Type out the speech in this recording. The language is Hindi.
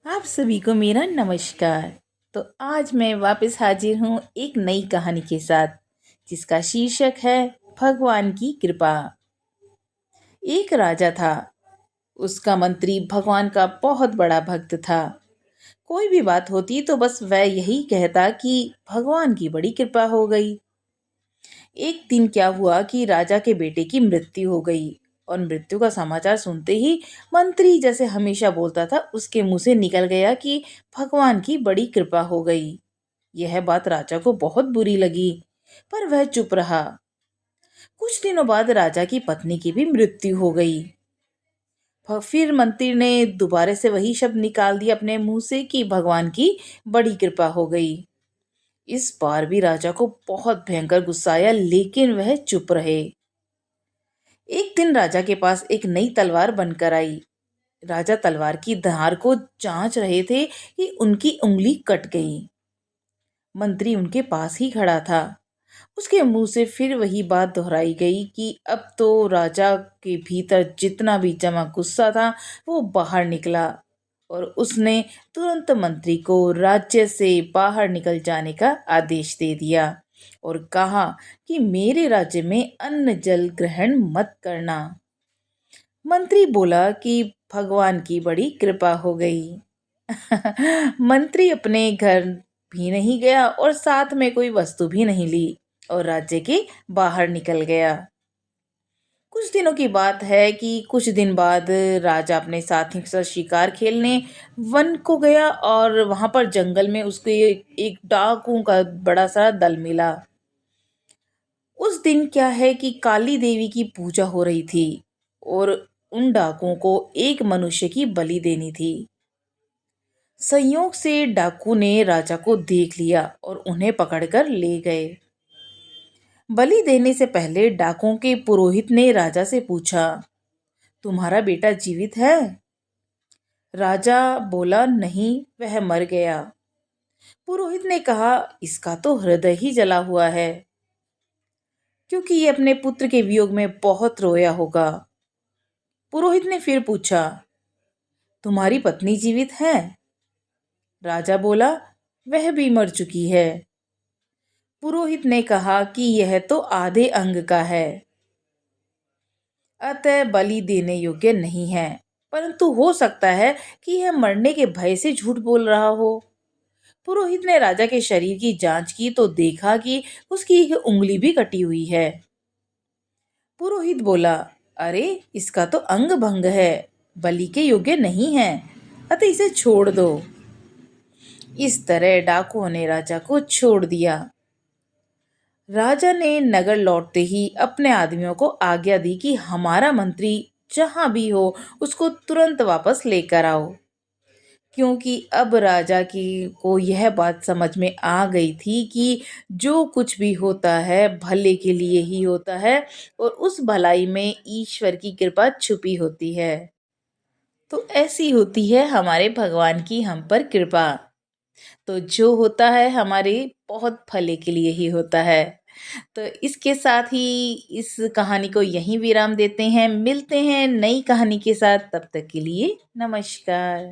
आप सभी को मेरा नमस्कार। तो आज मैं वापस हाजिर हूँ एक नई कहानी के साथ, जिसका शीर्षक है भगवान की कृपा। एक राजा था। उसका मंत्री भगवान का बहुत बड़ा भक्त था। कोई भी बात होती तो बस वह यही कहता कि भगवान की बड़ी कृपा हो गई। एक दिन क्या हुआ कि राजा के बेटे की मृत्यु हो गई, और मृत्यु का समाचार सुनते ही मंत्री जैसे हमेशा बोलता था, उसके मुंह से निकल गया कि भगवान की बड़ी कृपा हो गई। यह बात राजा को बहुत बुरी लगी, पर वह चुप रहा। कुछ दिनों बाद राजा की पत्नी की भी मृत्यु हो गई। फिर मंत्री ने दोबारा से वही शब्द निकाल दिया अपने मुंह से कि भगवान की बड़ी कृपा हो गई। इस बार भी राजा को बहुत भयंकर गुस्सा आया, लेकिन वह चुप रहे। एक दिन राजा के पास एक नई तलवार बनकर आई। राजा तलवार की धार को जांच रहे थे कि उनकी उंगली कट गई। मंत्री उनके पास ही खड़ा था। उसके मुंह से फिर वही बात दोहराई गई कि अब तो राजा के भीतर जितना भी जमा गुस्सा था वो बाहर निकला, और उसने तुरंत मंत्री को राज्य से बाहर निकल जाने का आदेश दे दिया और कहा कि मेरे राज्य में अन्न जल ग्रहण मत करना। मंत्री बोला कि भगवान की बड़ी कृपा हो गई। मंत्री अपने घर भी नहीं गया और साथ में कोई वस्तु भी नहीं ली, और राज्य के बाहर निकल गया। कुछ दिनों की बात है कि कुछ दिन बाद राजा अपने साथियों के साथ शिकार खेलने वन को गया, और वहां पर जंगल में उसको एक डाकुओं का बड़ा सा दल मिला। उस दिन क्या है कि काली देवी की पूजा हो रही थी, और उन डाकुओं को एक मनुष्य की बलि देनी थी। संयोग से डाकू ने राजा को देख लिया और उन्हें पकड़कर ले गए। बलि देने से पहले डाकुओं के पुरोहित ने राजा से पूछा, तुम्हारा बेटा जीवित है? राजा बोला, नहीं, वह मर गया। पुरोहित ने कहा, इसका तो हृदय ही जला हुआ है, क्योंकि ये अपने पुत्र के वियोग में बहुत रोया होगा। पुरोहित ने फिर पूछा, तुम्हारी पत्नी जीवित है? राजा बोला, वह भी मर चुकी है। पुरोहित ने कहा कि यह तो आधे अंग का है, अतः बलि देने योग्य नहीं है, परंतु हो सकता है कि यह मरने के भय से झूठ बोल रहा हो। पुरोहित ने राजा के शरीर की जांच की तो देखा कि उसकी एक उंगली भी कटी हुई है। पुरोहित बोला, अरे, इसका तो अंग भंग है, बलि के योग्य नहीं है, अतः इसे छोड़ दो। इस तरह डाकुओं ने राजा को छोड़ दिया। राजा ने नगर लौटते ही अपने आदमियों को आज्ञा दी कि हमारा मंत्री जहां भी हो उसको तुरंत वापस लेकर आओ, क्योंकि अब राजा की को यह बात समझ में आ गई थी कि जो कुछ भी होता है भले के लिए ही होता है, और उस भलाई में ईश्वर की कृपा छुपी होती है। तो ऐसी होती है हमारे भगवान की हम पर कृपा। तो जो होता है हमारे बहुत भले के लिए ही होता है। तो इसके साथ ही इस कहानी को यहीं विराम देते हैं। मिलते हैं नई कहानी के साथ, तब तक के लिए नमस्कार।